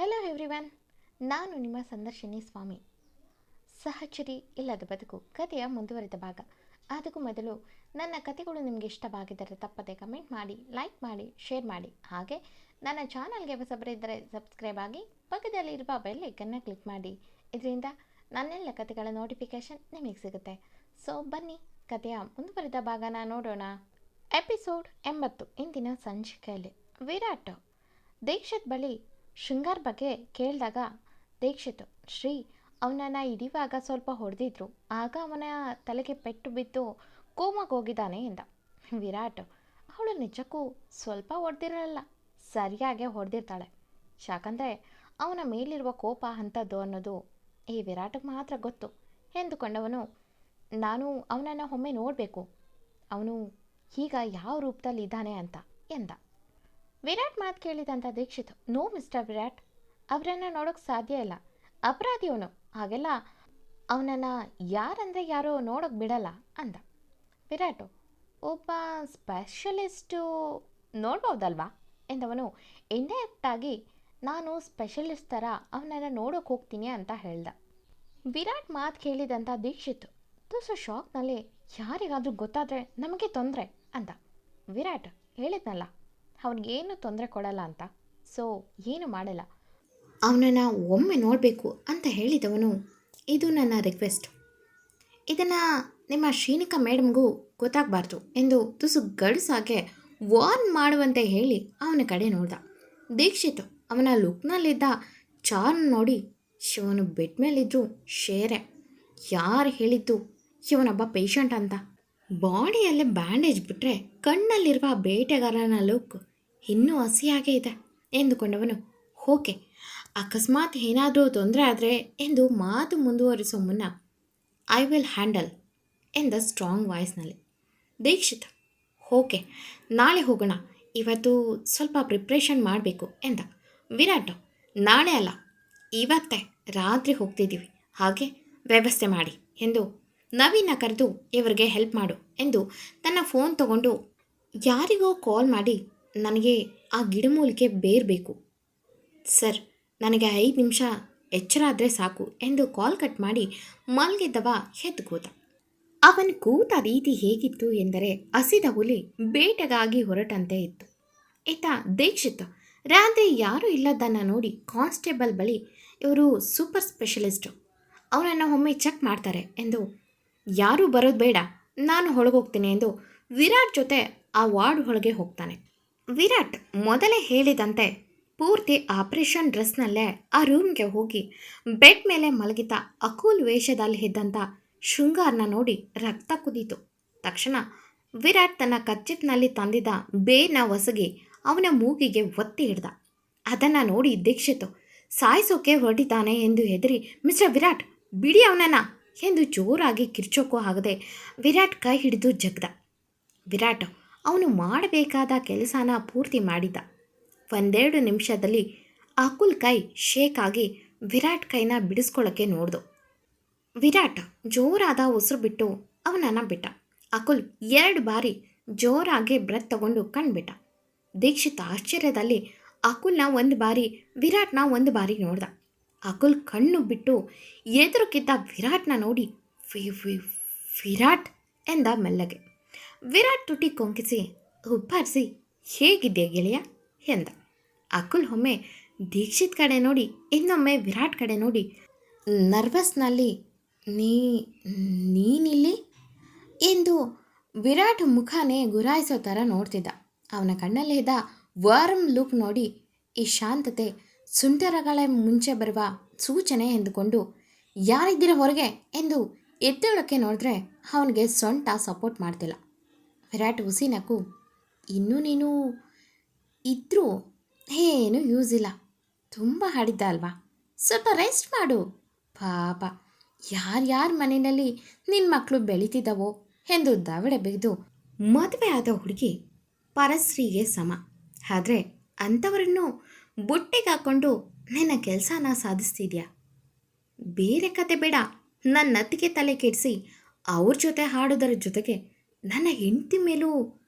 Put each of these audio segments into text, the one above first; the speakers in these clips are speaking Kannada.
ಹಲೋ ಎವ್ರಿವನ್, ನಾನು ನಿಮ್ಮ ಸಂದರ್ಶಿನಿ ಸ್ವಾಮಿ. ಸಹಚರಿ ಇಲ್ಲದ ಬದುಕು ಕಥೆಯ ಮುಂದುವರಿದ ಭಾಗ. ಅದಕ್ಕೂ ಮೊದಲು ನನ್ನ ಕಥೆಗಳು ನಿಮಗೆ ಇಷ್ಟವಾಗಿದ್ದರೆ ತಪ್ಪದೆ ಕಮೆಂಟ್ ಮಾಡಿ, ಲೈಕ್ ಮಾಡಿ, ಶೇರ್ ಮಾಡಿ. ಹಾಗೆ ನನ್ನ ಚಾನಲ್ಗೆ ಹೊಸಬರಿದ್ದರೆ ಸಬ್ಸ್ಕ್ರೈಬ್ ಆಗಿ ಪಕ್ಕದಲ್ಲಿರುವ ಬೆಲ್ ಐಕನ್ನ ಕ್ಲಿಕ್ ಮಾಡಿ. ಇದರಿಂದ ನನ್ನೆಲ್ಲ ಕಥೆಗಳ ನೋಟಿಫಿಕೇಶನ್ ನಿಮಗೆ ಸಿಗುತ್ತೆ. ಸೊ ಬನ್ನಿ, ಕಥೆಯ ಮುಂದುವರಿದ ಭಾಗನ ನೋಡೋಣ. ಎಪಿಸೋಡ್ 80. ಇಂದಿನ ಸಂಚಿಕೆಯಲ್ಲಿ ವಿರಾಟ್ ದೀಕ್ಷಿತ್ ಬಳಿ ಶೃಂಗಾರ್ ಬಗ್ಗೆ ಕೇಳಿದಾಗ ದೀಕ್ಷಿತ್ ಶ್ರೀ ಅವನನ್ನು ಹಿಡಿಯುವಾಗ ಸ್ವಲ್ಪ ಹೊಡೆದಿದ್ರು, ಆಗ ಅವನ ತಲೆಗೆ ಪೆಟ್ಟು ಬಿದ್ದು ಕೋಮಾಗಿ ಹೋಗಿದ್ದಾನೆ ಎಂದ. ವಿರಾಟ್ ಅವಳು ನಿಜಕ್ಕೂ ಸ್ವಲ್ಪ ಹೊಡೆದಿರಲ್ಲ, ಸರಿಯಾಗೆ ಹೊಡೆದಿರ್ತಾಳೆ. ಯಾಕಂದರೆ ಅವನ ಮೇಲಿರುವ ಕೋಪ ಅಂಥದ್ದು ಅನ್ನೋದು ಈ ವಿರಾಟ್ಗೆ ಮಾತ್ರ ಗೊತ್ತು ಎಂದುಕೊಂಡವನು, ನಾನು ಅವನನ್ನು ಒಮ್ಮೆ ನೋಡಬೇಕು, ಅವನು ಈಗ ಯಾವ ರೂಪದಲ್ಲಿ ಇದ್ದಾನೆ ಅಂತ ಎಂದ. ವಿರಾಟ್ ಮಾತು ಕೇಳಿದಂಥ ದೀಕ್ಷಿತ್, ನೋ ಮಿಸ್ಟರ್ ವಿರಾಟ್, ಅವರನ್ನು ನೋಡೋಕ್ಕೆ ಸಾಧ್ಯ ಇಲ್ಲ, ಅಪರಾಧಿ ಅವನು, ಹಾಗೆಲ್ಲ ಅವನನ್ನು ಯಾರಂದರೆ ಯಾರೋ ನೋಡೋಕ್ಕೆ ಬಿಡಲ್ಲ ಅಂದ. ವಿರಾಟು ಒಬ್ಬ ಸ್ಪೆಷಲಿಸ್ಟು ನೋಡ್ಬೋದಲ್ವಾ ಎಂದವನು ಇಂಡೈರೆಕ್ಟಾಗಿ ನಾನು ಸ್ಪೆಷಲಿಸ್ಟ್ ಥರ ಅವನನ್ನು ನೋಡೋಕೆ ಹೋಗ್ತೀನಿ ಅಂತ ಹೇಳ್ದ. ವಿರಾಟ್ ಮಾತು ಕೇಳಿದಂಥ ದೀಕ್ಷಿತ್ ತುಸು ಶಾಕ್ನಲ್ಲಿ, ಯಾರಿಗಾದರೂ ಗೊತ್ತಾದರೆ ನಮಗೆ ತೊಂದರೆ ಅಂದ. ವಿರಾಟ್ ಹೇಳಿದ್ನಲ್ಲ ಅವನಿಗೇನು ತೊಂದರೆ ಕೊಡಲ್ಲ ಅಂತ, ಸೊ ಏನು ಮಾಡಲ್ಲ, ಅವನನ್ನು ಒಮ್ಮೆ ನೋಡಬೇಕು ಅಂತ ಹೇಳಿದವನು, ಇದು ನನ್ನ ರಿಕ್ವೆಸ್ಟ್, ಇದನ್ನು ನಿಮ್ಮ ಶ್ರೀನಿಕಾ ಮೇಡಮ್ಗೂ ಗೊತ್ತಾಗಬಾರ್ದು ಎಂದು ತುಸು ಗಡುಸಾಗೆ ವಾರ್ನ್ ಮಾಡುವಂತೆ ಹೇಳಿ ಅವನ ಕಡೆ ನೋಡ್ದ. ದೀಕ್ಷಿತ್ ಅವನ ಲುಕ್ನಲ್ಲಿದ್ದ ಚಾರ್ಮ್ ನೋಡಿ, ಶಿವನು ಬೆಡ್ ಮೇಲಿದ್ದರೂ ಶೇರೆ, ಯಾರು ಹೇಳಿದ್ದು ಇವನೊಬ್ಬ ಪೇಷಂಟ್ ಅಂತ. ಬಾಡಿಯಲ್ಲೇ ಬ್ಯಾಂಡೇಜ್ ಬಿಟ್ಟರೆ ಕಣ್ಣಲ್ಲಿರುವ ಬೇಟೆಗಾರನ ಲುಕ್ ಇನ್ನೂ ಹಸಿಯಾಗೇ ಇದೆ ಎಂದುಕೊಂಡವನು, ಓಕೆ, ಅಕಸ್ಮಾತ್ ಏನಾದರೂ ತೊಂದರೆ ಆದರೆ ಎಂದು ಮಾತು ಮುಂದುವರಿಸೋ ಮುನ್ನ, ಐ ವಿಲ್ ಹ್ಯಾಂಡಲ್ ಎಂದ ಸ್ಟ್ರಾಂಗ್ ವಾಯ್ಸ್ನಲ್ಲಿ. ದೀಕ್ಷಿತ್ ಓಕೆ, ನಾಳೆ ಹೋಗೋಣ, ಇವತ್ತು ಸ್ವಲ್ಪ ಪ್ರಿಪ್ರೇಷನ್ ಮಾಡಬೇಕು ಎಂದ. ವಿರಾಟ್ ನಾಳೆ ಅಲ್ಲ, ಇವತ್ತೇ ರಾತ್ರಿ ಹೋಗ್ತಿದ್ದೀವಿ, ಹಾಗೆ ವ್ಯವಸ್ಥೆ ಮಾಡಿ ಎಂದು ನವೀನ ಕರೆದು ಇವರಿಗೆ ಹೆಲ್ಪ್ ಮಾಡು ಎಂದು ತನ್ನ ಫೋನ್ ತಗೊಂಡು ಯಾರಿಗೋ ಕಾಲ್ ಮಾಡಿ, ನನಗೆ ಆ ಗಿಡಮೂಲಿಕೆ ಬೇರಬೇಕು ಸರ್, ನನಗೆ 5 ನಿಮಿಷ ಎಚ್ಚರ ಆದರೆ ಸಾಕು ಎಂದು ಕಾಲ್ ಕಟ್ ಮಾಡಿ ಮಲಗಿದ್ದವ ಎದ್ದು ಕೂತ. ಅವನು ಕೂತ ರೀತಿ ಹೇಗಿತ್ತು ಎಂದರೆ ಹಸಿದ ಹುಲಿ ಬೇಟೆಗಾಗಿ ಹೊರಟಂತೆ ಇತ್ತು. ಇತ್ತ ದೀಕ್ಷಿತ್ ರಾತ್ರಿ ಯಾರೂ ಇಲ್ಲದನ್ನು ನೋಡಿ ಕಾನ್ಸ್ಟೇಬಲ್ ಬಳಿ, ಇವರು ಸೂಪರ್ ಸ್ಪೆಷಲಿಸ್ಟು, ಅವನನ್ನು ಒಮ್ಮೆ ಚೆಕ್ ಮಾಡ್ತಾರೆ ಎಂದು, ಯಾರೂ ಬರೋದು ಬೇಡ, ನಾನು ಹೊರಗೋಗ್ತೀನಿ ಎಂದು ವಿರಾಟ್ ಜೊತೆ ಆ ವಾರ್ಡ್ ಒಳಗೆ ಹೋಗ್ತಾನೆ. ವಿರಾಟ್ ಮೊದಲೇ ಹೇಳಿದಂತೆ ಪೂರ್ತಿ ಆಪರೇಷನ್ ಡ್ರೆಸ್ನಲ್ಲೇ ಆ ರೂಮ್ಗೆ ಹೋಗಿ ಬೆಡ್ ಮೇಲೆ ಮಲಗಿದ ಅಕೂಲ್ ವೇಷದಲ್ಲಿ ಇದ್ದಂಥ ಶೃಂಗಾರ್ನ ನೋಡಿ ರಕ್ತ ಕುದೀತು. ತಕ್ಷಣ ವಿರಾಟ್ ತನ್ನ ಕಚ್ಚಿಪ್ನಲ್ಲಿ ತಂದಿದ್ದ ಬೇರ್ನ ಒಸಗಿ ಅವನ ಮೂಗಿಗೆ ಒತ್ತಿ ಹಿಡ್ದ. ಅದನ್ನು ನೋಡಿ ದೀಕ್ಷಿತ್ ಸಾಯಿಸೋಕೆ ಹೊರಟಿದ್ದಾನೆ ಎಂದು ಹೆದರಿ, ಮಿಸ್ಟರ್ ವಿರಾಟ್ ಬಿಡಿ ಅವನನ್ನು ಎಂದು ಜೋರಾಗಿ ಕಿರ್ಚೋಕ್ಕೂ ಆಗದೆ ವಿರಾಟ್ ಕೈ ಹಿಡಿದು ಜಗ್ದ. ವಿರಾಟ್ ಅವನು ಮಾಡಬೇಕಾದ ಕೆಲಸನ ಪೂರ್ತಿ ಮಾಡಿದ್ದ. 1-2 ನಿಮಿಷದಲ್ಲಿ ಅಕುಲ್ ಕೈ ಶೇಕ್ ಆಗಿ ವಿರಾಟ್ ಕೈನ ಬಿಡಿಸ್ಕೊಳ್ಳೋಕ್ಕೆ ನೋಡ್ದು. ವಿರಾಟ್ ಜೋರಾದ ಉಸಿರು ಬಿಟ್ಟು ಅವನನ್ನು ಬಿಟ್ಟ. ಅಕುಲ್ 2 ಬಾರಿ ಜೋರಾಗಿ ಬ್ರೆತ್ ತಗೊಂಡು ಕಣ್ಬಿಟ್ಟ. ದೀಕ್ಷಿತ್ ಆಶ್ಚರ್ಯದಲ್ಲಿ ಅಕುಲ್ನ 1 ಬಾರಿ, ವಿರಾಟ್ನ 1 ಬಾರಿ ನೋಡ್ದ. ಅಕುಲ್ ಕಣ್ಣು ಬಿಟ್ಟು ಎದುರುಕಿದ್ದ ವಿರಾಟ್ನ ನೋಡಿ, ವಿರಾಟ್ ಎಂದ ಮೆಲ್ಲಗೆ. ವಿರಾಟ್ ತುಟಿ ಕೊಂಕಿಸಿ ಉಬ್ಬಾರಿಸಿ, ಹೇಗಿದ್ದೆ ಗೆಳೆಯ ಎಂದ. ಅಕುಲ್ ಒಮ್ಮೆ ದೀಕ್ಷಿತ್ ಕಡೆ ನೋಡಿ, ಇನ್ನೊಮ್ಮೆ ವಿರಾಟ್ ಕಡೆ ನೋಡಿ ನರ್ವಸ್ನಲ್ಲಿ, ನೀನಿಲ್ಲಿ ಎಂದು ವಿರಾಟ್ ಮುಖನೇ ಗುರಾಯಿಸೋ ಥರ ನೋಡ್ತಿದ್ದ. ಅವನ ಕಣ್ಣಲ್ಲಿದ್ದ ವಾರ್ಮ್ ಲುಕ್ ನೋಡಿ ಈ ಶಾಂತತೆ ಸುಂಟರಗಳ ಮುಂಚೆ ಬರುವ ಸೂಚನೆ ಎಂದುಕೊಂಡು, ಯಾರಿದ್ದೀರ ಹೊರಗೆ ಎಂದು ಎದ್ದೇಳೋಕ್ಕೆ ನೋಡಿದ್ರೆ ಅವನಿಗೆ ಸೊಂಟ ಸಪೋರ್ಟ್ ಮಾಡ್ತಿಲ್ಲ. ವಿರಾಟ್ ಹುಸಿನಕ್ಕೂ, ಇನ್ನೂ ನೀನು ಇದ್ದರೂ ಏನೂ ಯೂಸ್ ಇಲ್ಲ, ತುಂಬ ಹಾಡಿದ್ದ ಅಲ್ವಾ, ಸ್ವಲ್ಪ ರೆಸ್ಟ್ ಮಾಡು, ಪಾಪ ಯಾರ್ಯಾರ ಮನೆಯಲ್ಲಿ ನಿನ್ನ ಮಕ್ಕಳು ಬೆಳೀತಿದ್ದಾವೋ ಎಂದು ದವಡೆ ಬಿದ್ದು, ಮದುವೆ ಆದ ಹುಡುಗಿ ಪರಸ್ತ್ರೀಗೆ ಸಮ, ಆದರೆ ಅಂಥವರನ್ನು ಬುಟ್ಟಿಗೆ ಹಾಕ್ಕೊಂಡು ನಿನ್ನ ಕೆಲಸನ ಸಾಧಿಸ್ತಿದ್ಯಾ, ಬೇರೆ ಕತೆ ಬೇಡ, ನನ್ನ ಅತ್ತಿಗೆ ತಲೆ ಕೆಡಿಸಿ ಅವ್ರ ಜೊತೆ ಹಾಡೋದರ ಜೊತೆಗೆ ನನ್ನ ಹೆಂಡತಿ ಮೇಲೂ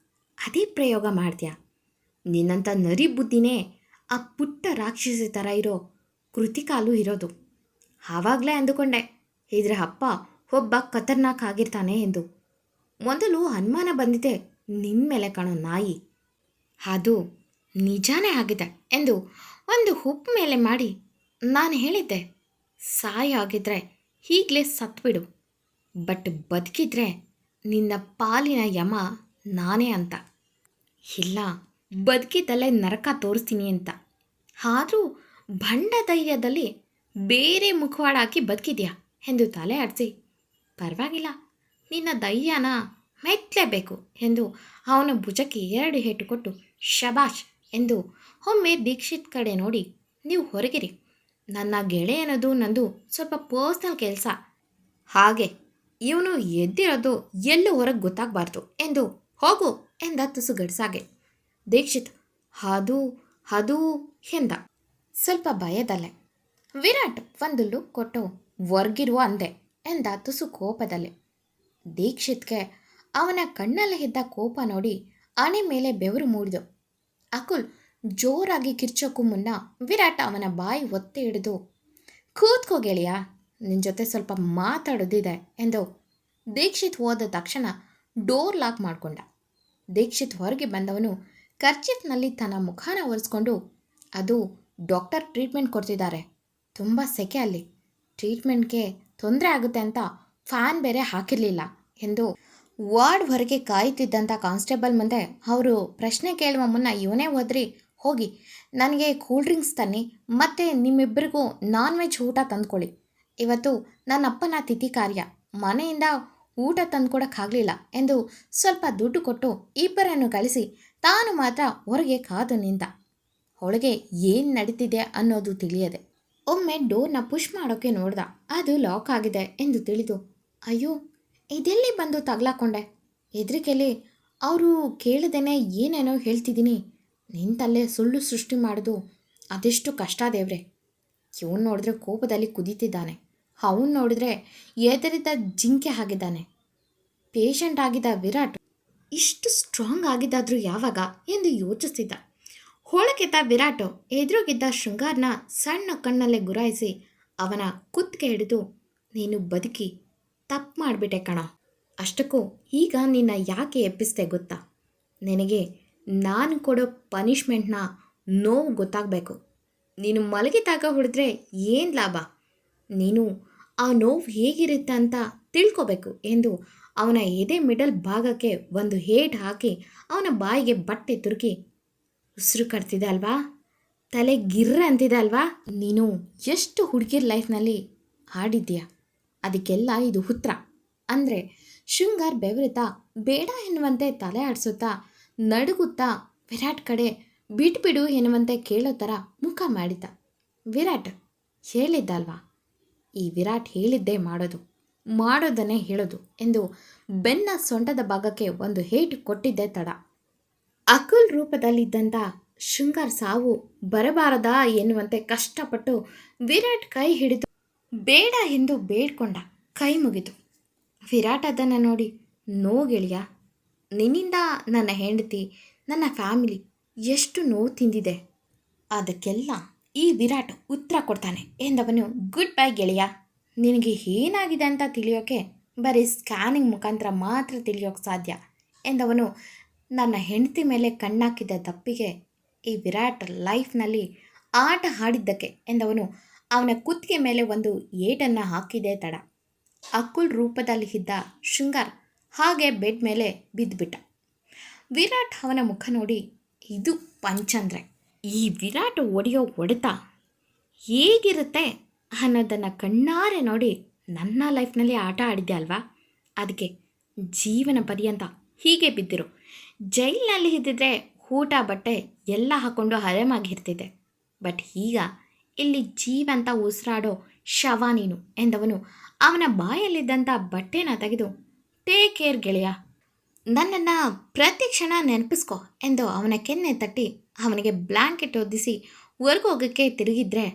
ಅದೇ ಪ್ರಯೋಗ ಮಾಡ್ತೀಯ. ನಿನ್ನಂಥ ನರಿ ಬುದ್ಧಿನೇ ಆ ಪುಟ್ಟ ರಾಕ್ಷಸಿ ಥರ ಇರೋ ಕೃತಿಕಾಲು ಇರೋದು. ಆವಾಗಲೇ ಅಂದುಕೊಂಡೆ ಇದ್ರ ಅಪ್ಪ ಒಬ್ಬ ಖತರ್ನಾಕ್ ಆಗಿರ್ತಾನೆ ಎಂದು. ಮೊದಲು ಅನುಮಾನ ಬಂದಿದೆ ನಿನ್ನ ಮೇಲೆ ಕಾಣೋ ನಾಯಿ. ಅದು ನಿಜಾನೇ ಆಗಿದೆ ಎಂದು ಒಂದು ಹುಪ್ಪು ಮೇಲೆ ಮಾಡಿ ನಾನು ಹೇಳಿದ್ದೆ, ಸಾಯ ಆಗಿದ್ರೆ ಈಗಲೇ ಸತ್ಬಿಡು, ಬಟ್ ಬದುಕಿದ್ರೆ ನಿನ್ನ ಪಾಲಿನ ಯಮ ನಾನೇ ಅಂತ. ಇಲ್ಲ, ಬದುಕಿದ್ದಲ್ಲೇ ನರಕ ತೋರಿಸ್ತೀನಿ ಅಂತ. ಆದರೂ ಬಂಡ ಧೈರ್ಯದಲ್ಲಿ ಬೇರೆ ಮುಖವಾಡ ಹಾಕಿ ಬದುಕಿದ್ಯಾ ಎಂದು ತಲೆ ಆಡಿಸಿ, ಪರವಾಗಿಲ್ಲ, ನಿನ್ನ ಧೈರ್ಯನ ಮೆಚ್ಚಲೇಬೇಕು ಎಂದು ಅವನ ಭುಜಕ್ಕೆ 2 ಏಟು ಕೊಟ್ಟು ಶಬಾಷ್ ಎಂದು ಒಮ್ಮೆ ದೀಕ್ಷಿತ್ ಕಡೆ ನೋಡಿ, ನೀವು ಹೊರಗಿರಿ, ನನ್ನ ಗೆಳೆಯನದು ನಂದು ಸ್ವಲ್ಪ ಪರ್ಸ್ನಲ್ ಕೆಲಸ, ಹಾಗೆ ಇವನು ಎದ್ದಿರೋದು ಎಲ್ಲೂ ಹೊರಗೆ ಗೊತ್ತಾಗಬಾರ್ದು ಎಂದು ಹೋಗು ಎಂದ ತುಸು ಗಡ್ಸಾಗೆ. ದೀಕ್ಷಿತ್ ಅದು ಅದು ಎಂದ ಸ್ವಲ್ಪ ಭಯದಲ್ಲೇ. ವಿರಾಟ್ ಒಂದು ಲುಕ್ ಕೊಟ್ಟು ಹೊರ್ಗಿರುವ ಅಂದೆ ಎಂದ ತುಸು ಕೋಪದಲ್ಲೇ. ದೀಕ್ಷಿತ್ಗೆ ಅವನ ಕಣ್ಣಲ್ಲಿ ಇದ್ದ ಕೋಪ ನೋಡಿ ಹಣೆ ಮೇಲೆ ಬೆವರು ಮೂಡಿದು. ಅಕುಲ್ ಜೋರಾಗಿ ಕಿರ್ಚೋಕ್ಕೂ ಮುನ್ನ ವಿರಾಟ್ ಅವನ ಬಾಯಿ ಒತ್ತಿ ಹಿಡಿದು, ಕೂತ್ಕೋ ಗೆಳೆಯ, ನಿನ್ನ ಜೊತೆ ಸ್ವಲ್ಪ ಮಾತಾಡೋದಿದೆ ಎಂದು ದೀಕ್ಷಿತ್ ಹೋದ ತಕ್ಷಣ ಡೋರ್ ಲಾಕ್ ಮಾಡಿಕೊಂಡ. ದೀಕ್ಷಿತ್ ಹೊರಗೆ ಬಂದವನು ಕರ್ಚಿಫ್ನಲ್ಲಿ ತನ್ನ ಮುಖಾನ ಒರೆಸ್ಕೊಂಡು, ಅದು ಡಾಕ್ಟರ್ ಟ್ರೀಟ್ಮೆಂಟ್ ಕೊಡ್ತಿದ್ದಾರೆ, ತುಂಬ ಸೆಕೆ ಅಲ್ಲಿ, ಟ್ರೀಟ್ಮೆಂಟ್ಗೆ ತೊಂದರೆ ಆಗುತ್ತೆ ಅಂತ ಫ್ಯಾನ್ ಬೇರೆ ಹಾಕಿರಲಿಲ್ಲ ಎಂದು ವಾರ್ಡ್ ಹೊರಗೆ ಕಾಯುತ್ತಿದ್ದಂಥ ಕಾನ್ಸ್ಟೇಬಲ್ ಮುಂದೆ ಅವರು ಪ್ರಶ್ನೆ ಕೇಳುವ ಮುನ್ನ ಇವನೇ ಹೋದ್ರಿ, ಹೋಗಿ ನನಗೆ ಕೂಲ್ ಡ್ರಿಂಕ್ಸ್ ತನ್ನಿ ಮತ್ತು ನಿಮ್ಮಿಬ್ಬರಿಗೂ ನಾನ್ ವೆಜ್ ಊಟ ತಂದ್ಕೊಳ್ಳಿ, ಇವತ್ತು ನನ್ನ ಅಪ್ಪನ ತಿಥಿ ಕಾರ್ಯ, ಮನೆಯಿಂದ ಊಟ ತಂದ್ಕೊಡೋಕ್ಕಾಗಲಿಲ್ಲ ಎಂದು ಸ್ವಲ್ಪ ದುಡ್ಡು ಕೊಟ್ಟು ಇಬ್ಬರನ್ನು ಕಳಿಸಿ ತಾನು ಮಾತ್ರ ಹೊರಗೆ ಕಾದು ನಿಂತ. ಒಳಗೆ ಏನು ನಡೀತಿದೆ ಅನ್ನೋದು ತಿಳಿಯದೆ ಒಮ್ಮೆ ಡೋರ್ನ ಪುಷ್ ಮಾಡೋಕ್ಕೆ ನೋಡ್ದ, ಅದು ಲಾಕ್ ಆಗಿದೆ ಎಂದು ತಿಳಿದು, ಅಯ್ಯೋ ಇದೆಲ್ಲಿ ಬಂದು ತಗ್ಲಾಕೊಂಡೆ, ಹೆದರಿಕೆಯಲ್ಲಿ ಅವರು ಕೇಳದೇನೆ ಏನೇನೋ ಹೇಳ್ತಿದ್ದೀನಿ, ನಿಂತಲ್ಲೇ ಸುಳ್ಳು ಸೃಷ್ಟಿ ಮಾಡೋದು ಅದೆಷ್ಟು ಕಷ್ಟ ದೇವ್ರೆ. ಇವನು ನೋಡಿದ್ರೆ ಕೋಪದಲ್ಲಿ ಕುದೀತಿದ್ದಾನೆ, ಅವನು ನೋಡಿದ್ರೆ ಎದರಿದ ಜಿಂಕೆ ಆಗಿದ್ದಾನೆ. ಪೇಷಂಟ್ ಆಗಿದ್ದ ವಿರಾಟ್ ಇಷ್ಟು ಸ್ಟ್ರಾಂಗ್ ಆಗಿದ್ದಾದರೂ ಯಾವಾಗ ಎಂದು ಯೋಚಿಸ್ತಿದ್ದ. ಹೊಳಕೆದ್ದ ವಿರಾಟ್ ಎದುರುಗಿದ್ದ ಶೃಂಗಾರ್ನ ಸಣ್ಣ ಕಣ್ಣಲ್ಲೇ ಗುರಾಯಿಸಿ ಅವನ ಕುತ್ತಿಗೆ ಹಿಡಿದು, ನೀನು ಬದುಕಿ ತಪ್ಪು ಮಾಡಿಬಿಟ್ಟೆ ಕಣ, ಅಷ್ಟಕ್ಕೂ ಈಗ ನಿನ್ನ ಯಾಕೆ ಎಬ್ಬಿಸ್ದೆ ಗೊತ್ತಾ, ನಿನಗೆ ನಾನು ಕೊಡೋ ಪನಿಷ್ಮೆಂಟ್ನ ನೋವು ಗೊತ್ತಾಗಬೇಕು, ನೀನು ಮಲಗಿದಾಗ ಹೊಡೆದ್ರೆ ಏನು ಲಾಭ, ನೀನು ಆ ನೋವು ಹೇಗಿರುತ್ತೆ ಅಂತ ತಿಳ್ಕೊಬೇಕು ಎಂದು ಅವನ ಎದೆ ಮಿಡಲ್ ಭಾಗಕ್ಕೆ ಒಂದು ಏಟು ಹಾಕಿ ಅವನ ಬಾಯಿಗೆ ಬಟ್ಟೆ ತುರುಕಿ, ಉಸಿರು ಕಟ್ತಿದೆ ಅಲ್ವಾ, ತಲೆ ಗಿರ್ರ ಅಂತಿದೆ ಅಲ್ವಾ, ನೀನು ಎಷ್ಟು ಹುಡುಗಿರ ಲೈಫ್ನಲ್ಲಿ ಆಡಿದ್ದೀಯ, ಅದಕ್ಕೆಲ್ಲ ಇದು ಉತ್ತರ ಅಂದರೆ ಶೃಂಗಾರ್ ಬೆವರುತ್ತಾ ಬೇಡ ಎನ್ನುವಂತೆ ತಲೆ ಆಡಿಸುತ್ತಾ ನಡುಗುತ್ತಾ ವಿರಾಟ್ ಕಡೆ ಬಿಟ್ಬಿಡು ಎನ್ನುವಂತೆ ಕೇಳೋ ಥರ ಮುಖ ಮಾಡಿದ್ದ. ವಿರಾಟ್ ಹೇಳಿದ್ದಲ್ವಾ, ಈ ವಿರಾಟ್ ಹೇಳಿದ್ದೇ ಮಾಡೋದು, ಮಾಡೋದನ್ನೇ ಹೇಳೋದು ಎಂದು ಬೆನ್ನ ಸೊಂಟದ ಭಾಗಕ್ಕೆ ಒಂದು ಏಟು ಕೊಟ್ಟಿದ್ದೇ ತಡ. ಅಕುಲ್ ರೂಪದಲ್ಲಿದ್ದಂಥ ಶೃಂಗಾರ್ ಸಾವು ಬರಬಾರದಾ ಎನ್ನುವಂತೆ ಕಷ್ಟಪಟ್ಟು ವಿರಾಟ್ ಕೈ ಹಿಡಿದು ಬೇಡ ಎಂದು ಬೇಡ್ಕೊಂಡ, ಕೈ ಮುಗಿದು. ವಿರಾಟ್ ಅದನ್ನು ನೋಡಿ, ನೋ ಗೆಳೆಯ, ನಿನ್ನಿಂದ ನನ್ನ ಹೆಂಡತಿ, ನನ್ನ ಫ್ಯಾಮಿಲಿ ಎಷ್ಟು ನೋವು ತಿಂದಿದೆ, ಅದಕ್ಕೆಲ್ಲ ಈ ವಿರಾಟ್ ಉತ್ತರ ಕೊಡ್ತಾನೆ ಎಂದವನು, ಗುಡ್ ಬೈ ಗೆಳೆಯ, ನಿನಗೆ ಏನಾಗಿದೆ ಅಂತ ತಿಳಿಯೋಕ್ಕೆ ಬರೀ ಸ್ಕ್ಯಾನಿಂಗ್ ಮುಖಾಂತರ ಮಾತ್ರ ತಿಳಿಯೋಕ್ಕೆ ಸಾಧ್ಯ ಎಂದವನು ನನ್ನ ಹೆಂಡತಿ ಮೇಲೆ ಕಣ್ಣಾಕಿದ್ದ ತಪ್ಪಿಗೆ ಈ ವಿರಾಟ್ ಲೈಫ್ನಲ್ಲಿ ಆಟ ಆಡಿದ್ದಕ್ಕೆ ಎಂದವನು ಅವನ ಕುತ್ತಿಗೆ ಮೇಲೆ ಒಂದು ಏಟನ್ನು ಹಾಕಿದೆ ತಡ. ಅಕುಲ್ ರೂಪದಲ್ಲಿ ಇದ್ದ ಶೃಂಗಾರ್ ಹಾಗೆ ಬೆಡ್ ಮೇಲೆ ಬಿದ್ದುಬಿಟ್ಟ. ವಿರಾಟ್ ಅವನ ಮುಖ ನೋಡಿ, ಇದು ಪಂಚಂದ್ರೆ, ಈ ವಿರಾಟ್ ಹೊಡೆಯೋ ಹೊಡೆತ ಹೇಗಿರುತ್ತೆ ಅನ್ನೋದನ್ನು ಕಣ್ಣಾರೆ ನೋಡಿ ನನ್ನ ಲೈಫ್ನಲ್ಲಿ ಆಟ ಆಡಿದ್ದೆ ಅಲ್ವಾ, ಅದಕ್ಕೆ ಜೀವನ ಪರ್ಯಂತ ಹೀಗೆ ಬಿದ್ದಿರು, ಜೈಲಿನಲ್ಲಿ ಇದ್ದಿದ್ರೆ ಊಟ ಬಟ್ಟೆ ಎಲ್ಲ ಹಾಕ್ಕೊಂಡು ಆರಾಮಾಗಿರ್ತಿದ್ದೆ, ಬಟ್ ಈಗ ಇಲ್ಲಿ ಜೀವಂತ ಉಸಿರಾಡೋ ಶವ ನೀನು ಎಂದವನು ಅವನ ಬಾಯಲ್ಲಿದ್ದಂಥ ಬಟ್ಟೆನ ತೆಗೆದು, ಟೇಕ್ ಕೇರ್ ಗೆಳೆಯ, ನನ್ನನ್ನು ಪ್ರತಿ ಕ್ಷಣ ನೆನಪಿಸ್ಕೊ ಎಂದು ಅವನ ಕೆನ್ನೆ ತಟ್ಟಿ ಅವನಿಗೆ ಬ್ಲ್ಯಾಂಕೆಟ್ ಒದ್ದಿಸಿ ಹೊರಗೋಗೋಕ್ಕೆ ತಿರುಗಿದ್ರೆ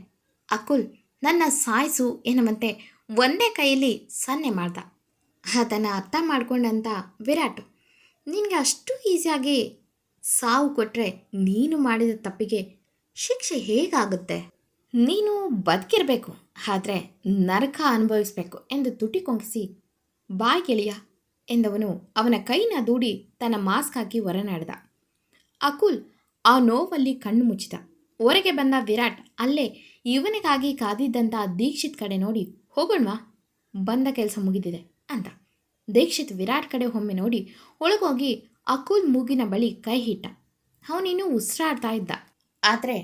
ಅಕುಲ್ ನನ್ನ ಸಾಯಿಸು ಎನ್ನುವಂತೆ ಒಂದೇ ಕೈಯಲ್ಲಿ ಸನ್ನೆ ಮಾಡ್ದ. ಅದನ್ನು ಅರ್ಥ ಮಾಡ್ಕೊಂಡಂಥ ವಿರಾಟ್, ನಿನಗೆ ಅಷ್ಟು ಈಸಿಯಾಗಿ ಸಾವು ಕೊಟ್ಟರೆ ನೀನು ಮಾಡಿದ ತಪ್ಪಿಗೆ ಶಿಕ್ಷೆ ಹೇಗಾಗುತ್ತೆ, ನೀನು ಬದುಕಿರಬೇಕು, ಆದರೆ ನರಕ ಅನುಭವಿಸಬೇಕು ಎಂದು ತುಟಿ ಕೊಂಕಿಸಿ ಬಾಯ್ ಗೆಳೆಯ ಎಂದವನು ಅವನ ಕೈನ ದೂಡಿ ತನ್ನ ಮಾಸ್ಕ್ ಹಾಕಿ ಹೊರನಡೆದ. ಅಕುಲ್ ಆ ನೋವಲ್ಲಿ ಕಣ್ಣು ಮುಚ್ಚಿದ. ಹೊರಗೆ ಬಂದ ವಿರಾಟ್ ಅಲ್ಲೇ ಇವನಿಗಾಗಿ ಕಾದಿದ್ದಂಥ ದೀಕ್ಷಿತ್ ಕಡೆ ನೋಡಿ, ಹೋಗೋಣವಾ, ಬಂದ ಕೆಲಸ ಮುಗಿದಿದೆ ಅಂತ. ದೀಕ್ಷಿತ್ ವಿರಾಟ್ ಕಡೆ ಒಮ್ಮೆ ನೋಡಿ ಒಳಗೋಗಿ ಅಕುಲ್ ಮೂಗಿನ ಬಳಿ ಕೈ ಇಟ್ಟ. ಅವನಿನ್ನೂ ಉಸಿರಾಡ್ತಾ ಇದ್ದ, ಆದರೆ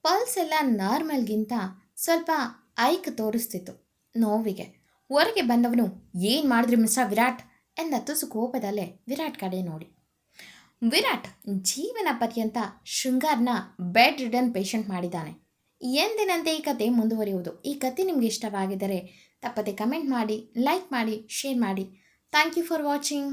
ಪಲ್ಸ್ ಎಲ್ಲ ನಾರ್ಮಲ್ಗಿಂತ ಸ್ವಲ್ಪ ಐಕ್ ತೋರಿಸ್ತಿತ್ತು ನೋವಿಗೆ. ಹೊರಗೆ ಬಂದವನು, ಏನು ಮಾಡಿದ್ರಿ ಮಿಸ್ಟರ್ ವಿರಾಟ್ ಎಂದ ತುಸು ಕೋಪದಲ್ಲೇ ವಿರಾಟ್ ಕಡೆ ನೋಡಿ. ವಿರಾಟ್ ಜೀವನ ಪರ್ಯಂತ ಶೃಂಗಾರ್ನ ಬೆಡ್ ರಿಡನ್ ಪೇಷಂಟ್ ಮಾಡಿದ್ದಾನೆ. ಎಂದಿನಂತೆ ಈ ಕತೆ ಮುಂದುವರಿಯುವುದು. ಈ ಕತೆ ನಿಮಗೆ ಇಷ್ಟವಾಗಿದ್ದರೆ ತಪ್ಪದೆ ಕಮೆಂಟ್ ಮಾಡಿ, ಲೈಕ್ ಮಾಡಿ, ಶೇರ್ ಮಾಡಿ. Thank you for watching.